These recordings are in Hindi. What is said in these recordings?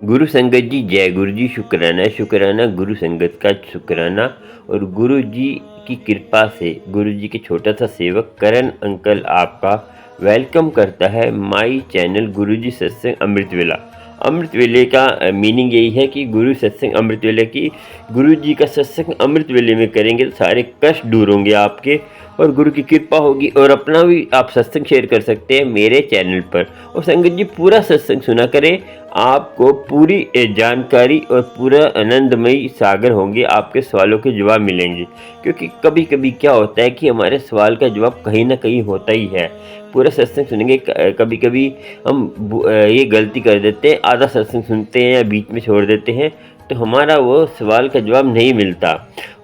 गुरु संगत जी, जय गुरु जी। शुक्राना शुक्राना गुरु संगत का शुक्राना। और गुरु जी की कृपा से गुरु जी के छोटा सा सेवक करण अंकल आपका वेलकम करता है माई चैनल गुरु जी सत्संग अमृत वेला। अमृत वेले का मीनिंग यही है कि गुरु सत्संग अमृत वेले की गुरु जी का सत्संग अमृत वेले में करेंगे तो सारे कष्ट दूर होंगे आपके, और गुरु की कृपा होगी। और अपना भी आप सत्संग शेयर कर सकते हैं मेरे चैनल पर। और संगत जी पूरा सत्संग सुना करें, आपको पूरी जानकारी और पूरा आनंदमयी सागर होंगे, आपके सवालों के जवाब मिलेंगे। क्योंकि कभी कभी क्या होता है कि हमारे सवाल का जवाब कहीं ना कहीं होता ही है। पूरा सत्संग सुनेंगे, कभी कभी हम ये गलती कर देते हैं, आधा सत्संग सुनते हैं या बीच में छोड़ देते हैं, तो हमारा वो सवाल का जवाब नहीं मिलता।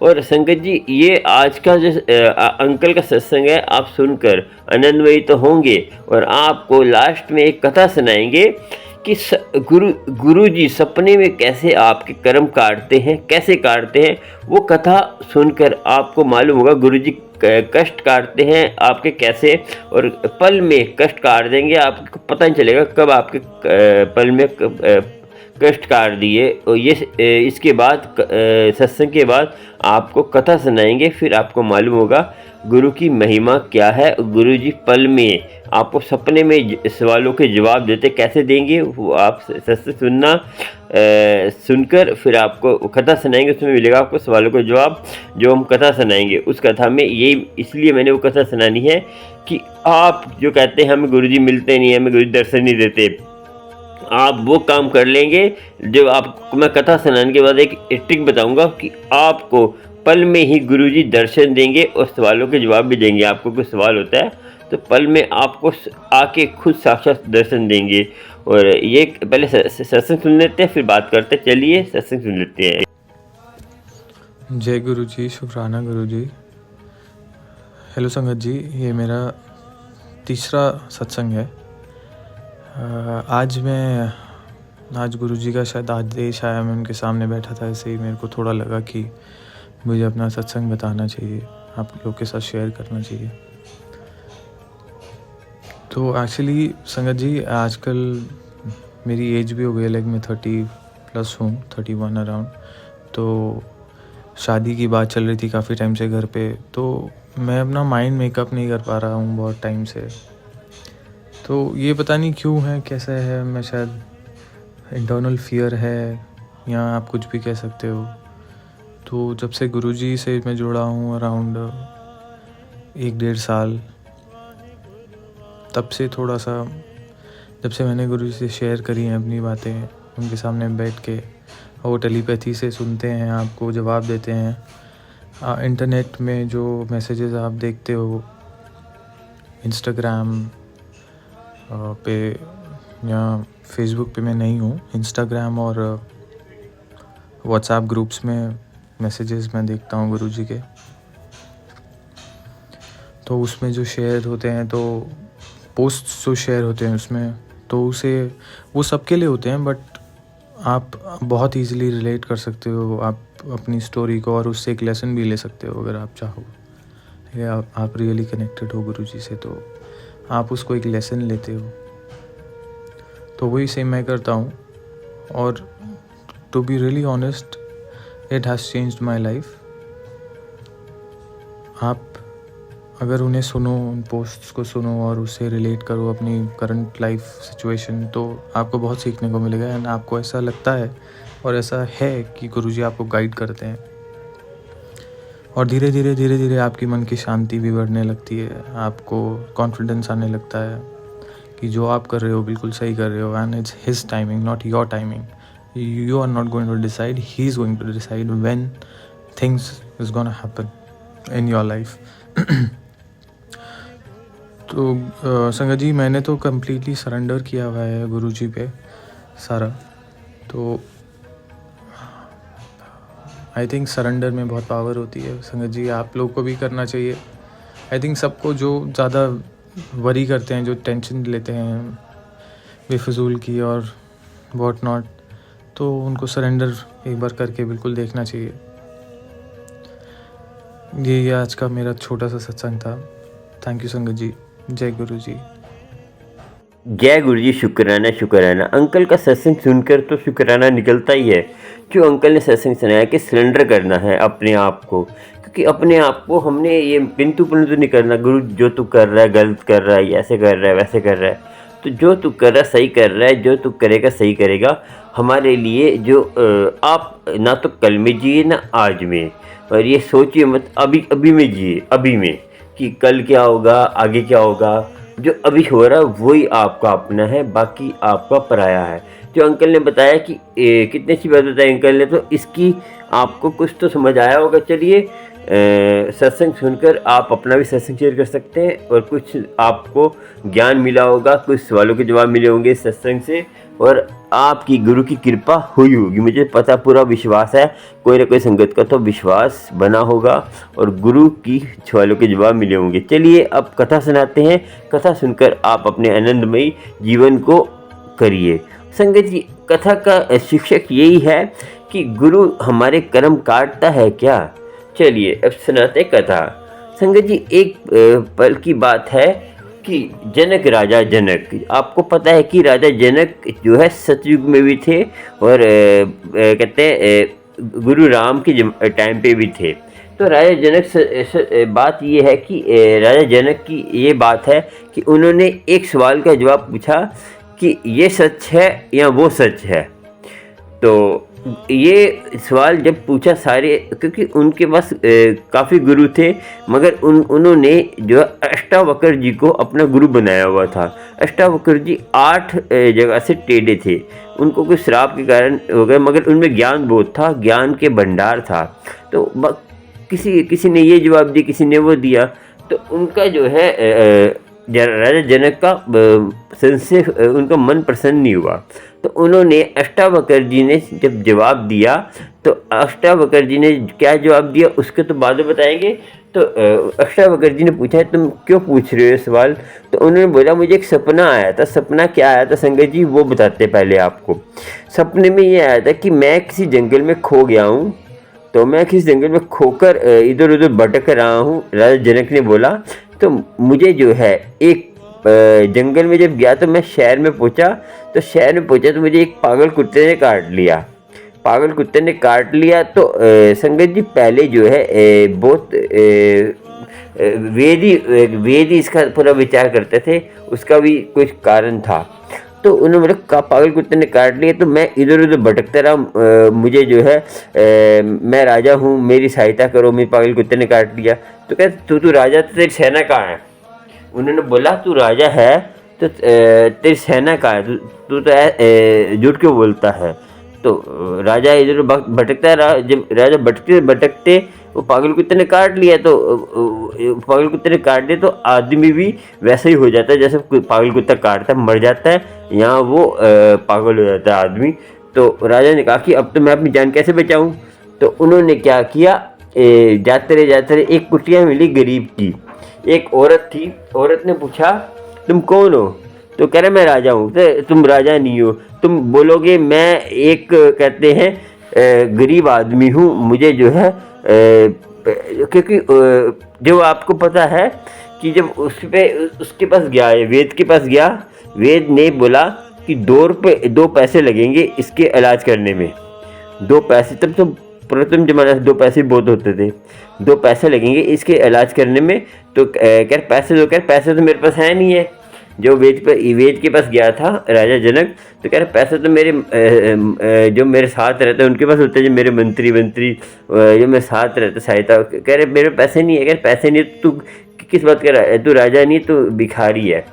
और संगत जी ये आज का जो अंकल का सत्संग है, आप सुनकर आनंदमयी तो होंगे। और आपको लास्ट में एक कथा सुनाएंगे कि गुरु जी सपने में कैसे आपके कर्म काटते हैं, कैसे काटते हैं। वो कथा सुनकर आपको मालूम होगा गुरु जी कष्ट काटते हैं आपके कैसे, और पल में कष्ट काट देंगे, आपको पता नहीं चलेगा कब आपके पल में कष्ट काट दिए। और ये इसके बाद सत्संग के बाद आपको कथा सुनाएंगे, फिर आपको मालूम होगा गुरु की महिमा क्या है। गुरु जी पल में आपको सपने में सवालों के जवाब देते, कैसे देंगे वो आप सत्संग सुनकर फिर आपको कथा सुनाएंगे, उसमें मिलेगा आपको सवालों का जवाब। जो हम कथा सुनाएंगे उस कथा में ये इसलिए मैंने वो कथा सुनानी है कि आप जो कहते हैं हमें गुरु जी मिलते नहीं, हमें गुरु जी दर्शन नहीं देते, आप वो काम कर लेंगे। जो आपको मैं कथा सुनाने के बाद एक ट्रिक बताऊंगा कि आपको पल में ही गुरुजी दर्शन देंगे और सवालों के जवाब भी देंगे। आपको कोई सवाल होता है तो पल में आपको आके खुद साक्षात दर्शन देंगे। और ये पहले सत्संग सुन लेते हैं, फिर बात करते हैं। चलिए सत्संग सुन लेते हैं। जय गुरु जी, शुक्राना गुरु जी। हेलो संगत जी, ये मेरा तीसरा सत्संग है। आज गुरु जी का शायद आदेश आया, मैं उनके सामने बैठा था, ऐसे ही मेरे को थोड़ा लगा कि मुझे अपना सत्संग बताना चाहिए, आप लोग के साथ शेयर करना चाहिए। तो एक्चुअली संगत जी आजकल मेरी एज भी हो गई, लाइक मैं 30+ हूँ, 31 अराउंड। तो शादी की बात चल रही थी काफ़ी टाइम से घर पे, तो मैं अपना माइंड मेकअप नहीं कर पा रहा हूँ बहुत टाइम से। तो ये पता नहीं क्यों है, कैसा है, मैं शायद इंटरनल फियर है या आप कुछ भी कह सकते हो। तो जब से गुरुजी से मैं जुड़ा हूँ अराउंड 1-1.5 साल, तब से थोड़ा सा, जब से मैंने गुरुजी से शेयर करी हैं अपनी बातें उनके सामने बैठ के, वो टेलीपैथी से सुनते हैं, आपको जवाब देते हैं। इंटरनेट में जो मैसेजेस आप देखते हो इंस्टाग्राम पे या फेसबुक पे, मैं नहीं हूँ, इंस्टाग्राम और व्हाट्सएप ग्रुप्स में मैसेजेस मैं देखता हूँ गुरुजी के। तो उसमें जो शेयर होते हैं, तो पोस्ट जो शेयर होते हैं उसमें, तो वो सबके लिए होते हैं, बट आप बहुत इजीली रिलेट कर सकते हो आप अपनी स्टोरी को, और उससे एक लेसन भी ले सकते हो अगर आप चाहो, या आप रियली कनेक्टेड हो गुरुजी से, तो आप उसको एक लेसन लेते हो। तो वही सेम मैं करता हूँ, और to be really honest, it has changed my life. आप अगर उन्हें सुनो, उन पोस्ट्स को सुनो और उससे रिलेट करो अपनी करंट लाइफ सिचुएशन, तो आपको बहुत सीखने को मिलेगा। एंड आपको ऐसा लगता है और ऐसा है कि गुरुजी आपको गाइड करते हैं, और धीरे धीरे आपकी मन की शांति भी बढ़ने लगती है, आपको कॉन्फिडेंस आने लगता है कि जो आप कर रहे हो बिल्कुल सही कर रहे हो। And it's his timing, not your timing. You are not going to decide, he is going to decide when things is gonna happen in your life. तो संगत जी मैंने तो कम्प्लीटली सरेंडर किया हुआ है गुरुजी पे सारा। तो आई थिंक सरेंडर में बहुत पावर होती है संगत जी, आप लोग को भी करना चाहिए। आई थिंक सबको जो ज़्यादा वरी करते हैं, जो टेंशन लेते हैं बेफजूल की और वॉट नॉट, तो उनको सरेंडर एक बार करके बिल्कुल देखना चाहिए। ये आज का मेरा छोटा सा सत्संग था। थैंक यू संगत जी, जय गुरु जी। जय गुरु जी, शुक्राना शुक्राना। अंकल का सत्संग सुनकर तो शुक्राना निकलता ही है। जो अंकल ने सत्संग सुनाया कि सरेंडर करना है अपने आप को, क्योंकि अपने आप को हमने ये बिंतु परंतु नहीं करना। गुरु जो तू कर रहा है गलत कर रहा है, ऐसे कर रहा है वैसे कर रहा है, तो जो तू कर रहा है सही कर रहा है, जो तू करेगा सही करेगा हमारे लिए। जो आप ना तो कल में जिए ना आज में, और ये सोचिए मत अभी अभी में जिए, अभी में, कि कल क्या होगा आगे क्या होगा। जो अभी हो रहा है वही आपका अपना है, बाकी आपका पराया है। जो अंकल ने बताया कि कितनी अच्छी बात बताई अंकल ने, तो इसकी आपको कुछ तो समझ आया होगा। चलिए सत्संग सुनकर आप अपना भी सत्संग शेयर कर सकते हैं, और कुछ आपको ज्ञान मिला होगा, कुछ सवालों के जवाब मिले होंगे सत्संग से, और आपकी गुरु की कृपा हुई होगी। मुझे पता पूरा विश्वास है, कोई ना कोई संगत का तो विश्वास बना होगा और गुरु की सवालों के जवाब मिले होंगे। चलिए अब कथा सुनाते हैं। कथा सुनकर आप अपने आनंदमयी जीवन को करिए। संगत जी, कथा का शिक्षक यही है कि गुरु हमारे कर्म काटता है क्या। चलिए अब सुनाते कथा। संगत जी, एक पल की बात है कि जनक राजा जनक, आपको पता है कि राजा जनक जो है सतयुग में भी थे, और कहते हैं गुरु राम के टाइम पे भी थे। तो राजा जनक बात ये है कि राजा जनक की ये बात है कि उन्होंने एक सवाल का जवाब पूछा कि ये सच है या वो सच है। तो ये सवाल जब पूछा सारे, क्योंकि उनके पास काफ़ी गुरु थे, मगर उन्होंने जो अष्टावक्र जी को अपना गुरु बनाया हुआ था। अष्टावक्र जी 8 जगह से टेढ़े थे, उनको कोई श्राप के कारण हो गए, मगर उनमें ज्ञान बहुत था, ज्ञान के भंडार था। तो किसी ने ये जवाब दिया, किसी ने वो दिया, तो उनका जो है राजा जनक का संशय, उनका मन प्रसन्न नहीं हुआ। तो उन्होंने अष्टावक्र जी ने जब जवाब दिया, तो अष्टावक्र जी ने क्या जवाब दिया उसके तो बाद में बताएंगे। तो अष्टावक्र जी ने पूछा तुम क्यों पूछ रहे हो सवाल। तो उन्होंने बोला मुझे एक सपना आया था। सपना क्या आया था संगत जी, वो बताते पहले आपको। सपने में ये आया था कि मैं किसी जंगल में खो गया हूँ। तो मैं किसी जंगल में खोकर इधर उधर भटक रहा हूँ। राजा जनक ने बोला, तो मुझे जो है एक जंगल में जब गया तो मैं शहर में पहुंचा। तो शहर में पहुंचा तो मुझे एक पागल कुत्ते ने काट लिया। पागल कुत्ते ने काट लिया। तो संगत जी पहले जो है बहुत वेद ही इसका पूरा विचार करते थे, उसका भी कुछ कारण था। तो उन्होंने बोला पागल कुत्ते ने काट लिया, तो मैं इधर उधर भटकता रहा। मुझे जो है मैं राजा हूँ, मेरी सहायता करो, मेरे पागल कुत्ते ने काट लिया। तो कहते तू राजा, तो तेरी सेना कहाँ है। उन्होंने बोला तू राजा है तो तेरी सेना कहाँ है, तू तो झूठ क्यों बोलता है। तो राजा इधर भटकता रहा। जब राजा भटकते भटकते वो पागल कुत्ते ने काट लिया, तो पागल कुत्ते ने काट लिया तो आदमी भी वैसा ही हो जाता है जैसे पागल कुत्ता काटता है, मर जाता है, यहाँ वो पागल हो जाता है आदमी। तो राजा ने कहा कि अब तो मैं अपनी जान कैसे बचाऊं। तो उन्होंने क्या किया, जाते रहे एक कुटिया मिली गरीब की। एक औरत थी, औरत ने पूछा तुम कौन हो। तो कह रहे मैं राजा हूँ। तो तुम राजा नहीं हो, तुम बोलोगे मैं एक कहते हैं गरीब आदमी हूँ। मुझे जो है क्योंकि जो आपको पता है कि जब उसके पास गया है, वेद के पास गया, वेद ने बोला कि 2 पैसे लगेंगे इसके इलाज करने में। 2 पैसे, तब तो प्रथम जमाने से 2 पैसे बहुत होते थे। 2 पैसे लगेंगे इसके इलाज करने में। तो कह पैसे दो, कह पैसे तो मेरे पास है नहीं है। जो वेद के पास गया था राजा जनक, तो कह रहे पैसे तो मेरे जो मेरे साथ रहते हैं उनके पास होते हैं, जो मेरे मंत्री जो मेरे साथ रहते सहायता। कह रहे मेरे पैसे नहीं है। कह पैसे नहीं तो तू किस बात कर रहा है, तू राजा नहीं तो भिखारी है।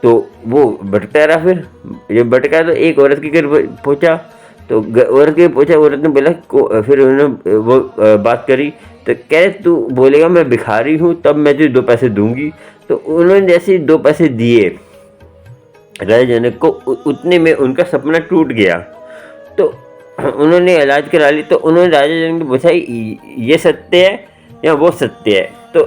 तो वो भटकता रहा। फिर जब भटका तो एक औरत के घर पहुँचा। तो औरत के पूछा, औरत ने बोला फिर उन्होंने वो बात करी। तो कह रहे तू बोलेगा मैं भिखारी हूँ तब मैं तुझे 2 पैसे दूंगी। तो उन्होंने जैसे 2 पैसे दिए राजा जनक को, उतने में उनका सपना टूट गया। तो उन्होंने इलाज करा ली। तो उन्होंने राजा जनक ने पूछा ये सत्य है या वो सत्य है। तो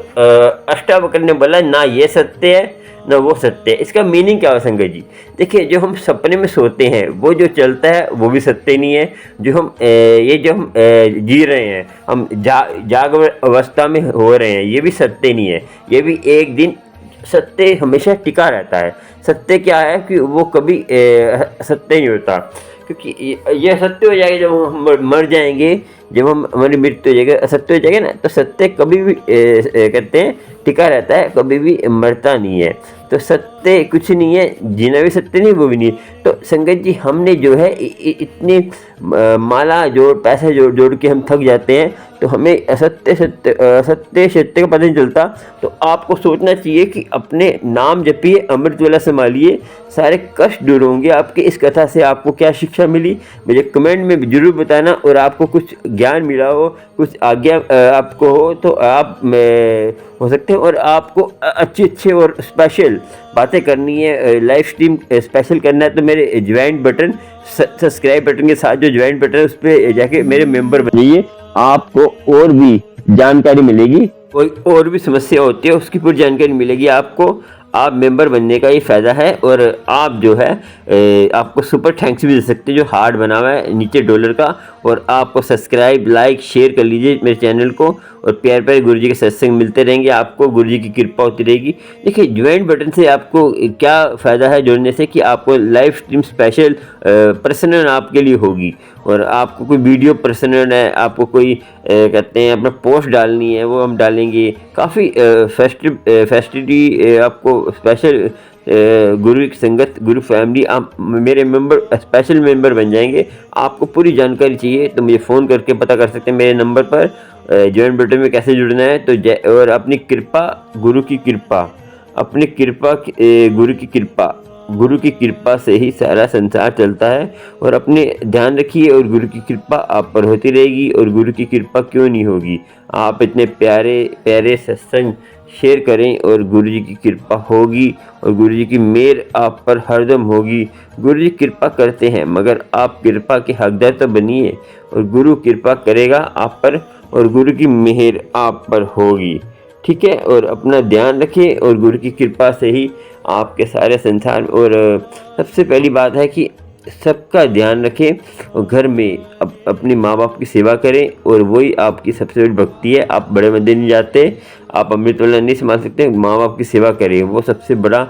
अष्टावक्र ने बोला ना ये सत्य है ना वो सत्य है। इसका मीनिंग क्या है संगत जी, देखिए जो हम सपने में सोते हैं वो जो चलता है वो भी सत्य नहीं है। जो हम जी रहे हैं, हम जाग अवस्था में हो रहे हैं, ये भी सत्य नहीं है। ये भी एक दिन सत्य हमेशा टिका रहता है। सत्य क्या है कि वो कभी सत्य नहीं होता, क्योंकि ये सत्य हो जाएगा जब हम मर जाएंगे, जब हम हमारी मृत्यु हो जाएगी, असत्य हो जाएगा ना, तो सत्य कभी भी कहते हैं टिका रहता है, कभी भी मरता नहीं है। तो सत्य कुछ नहीं है, जीना भी सत्य नहीं, वो भी नहीं। तो संगत जी, हमने जो है इतनी माला जोड़, पैसे जोड़ जोड़ के हम थक जाते हैं, तो हमें असत्य सत्य का पता नहीं चलता। तो आपको सोचना चाहिए कि अपने नाम जपिए, अमृत वेला संभालिए, सारे कष्ट दूर होंगे आपके। इस कथा से आपको क्या शिक्षा मिली मुझे कमेंट में ज़रूर बताना, और आपको कुछ ज्ञान मिला हो, कुछ आज्ञा आपको हो, तो आप हो सकते हैं, और आपको अच्छे और स्पेशल बातें करनी है, लाइव स्ट्रीम स्पेशल करना है, तो मेरे ज्वाइन बटन, सब्सक्राइब बटन के साथ जो ज्वाइन बटन है उस पर जाके मेरे मेंबर बनिए। आपको और भी जानकारी मिलेगी, कोई और भी समस्या होती है उसकी पूरी जानकारी मिलेगी आपको। आप मेंबर बनने का ये फ़ायदा है, और आप जो है आपको सुपर थैंक्स भी दे सकते हैं जो हार्ड बना हुआ है नीचे डॉलर का। और आपको सब्सक्राइब, लाइक, शेयर कर लीजिए मेरे चैनल को, और प्यार प्यारे गुरु जी के सत्संग मिलते रहेंगे आपको, गुरु जी की कृपा होती रहेगी। देखिए, ज्वाइन बटन से आपको क्या फ़ायदा है जुड़ने से, कि आपको लाइव स्ट्रीम स्पेशल पर्सनल आपके लिए होगी, और आपको कोई वीडियो पर्सनल है, आपको कोई कहते हैं अपना पोस्ट डालनी है, वो हम डालेंगे। काफ़ी फेस्टिविटी आपको स्पेशल, गुरु की संगत, गुरु फैमिली, आप मेरे मेंबर, स्पेशल मेंबर बन जाएंगे। आपको पूरी जानकारी चाहिए तो मुझे फ़ोन करके पता कर सकते हैं मेरे नंबर पर। ज्वाइन बटन में कैसे जुड़ना है, तो और अपनी कृपा, गुरु की कृपा, अपनी कृपा, गुरु की कृपा से ही सारा संसार चलता है। और अपने ध्यान रखिए, और गुरु की कृपा आप पर होती रहेगी, और गुरु की कृपा क्यों नहीं होगी। आप इतने प्यारे प्यारे सत्संग शेयर करें, और गुरु जी की कृपा होगी, और गुरु जी की मेहर आप पर हरदम होगी। गुरु जी कृपा करते हैं, मगर आप कृपा के हकदार तो बनिए, और गुरु कृपा करेगा आप पर, और गुरु की मेहर आप पर होगी। ठीक है, और अपना ध्यान रखें, और गुरु की कृपा से ही आपके सारे संसार में। और सबसे पहली बात है कि सबका ध्यान रखें, और घर में अपने माँ बाप की सेवा करें, और वही आपकी सबसे बड़ी भक्ति है। आप बड़े मंदिर नहीं जाते, आप अमृत वेला नहीं संभाल सकते, माँ बाप की सेवा करें, वो सबसे बड़ा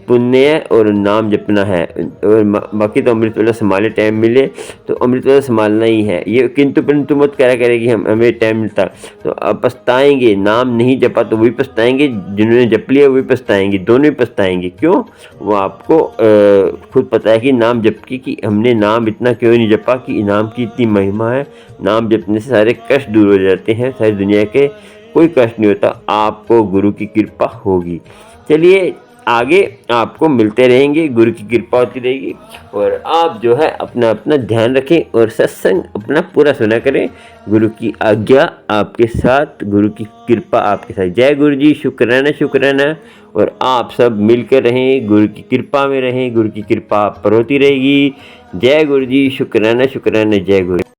पुण्य है, और नाम जपना है। और बाकी तो अमृत वेला संभाले, टाइम मिले तो अमृत वेला संभालना ही है। ये किंतु परंतु मत करा करेगी हमें टाइम मिलता, तो अब पछताएंगे। नाम नहीं जपा तो वही पछताएंगे, जिन्होंने जप लिया वही पछताएंगे, दोनों ही पछताएंगे। क्यों? वो आपको खुद पता है कि नाम जप की, कि हमने नाम इतना क्यों नहीं जपा, कि नाम की इतनी महिमा है। नाम जपने से सारे कष्ट दूर हो जाते हैं, सारी दुनिया के कोई कष्ट नहीं होता। आपको गुरु की कृपा होगी। चलिए, आगे आपको मिलते रहेंगे, गुरु की कृपा होती रहेगी। और आप जो है अपना अपना ध्यान रखें, और सत्संग अपना पूरा सुना करें। गुरु की आज्ञा आपके साथ, गुरु की कृपा आपके साथ। जय गुरु जी, शुक्राना शुक्राना। और आप सब मिलकर रहें, गुरु की कृपा में रहें, गुरु की कृपा आप पर होती रहेगी। जय गुरु जी, शुक्राना शुक्राना। जय गुरु।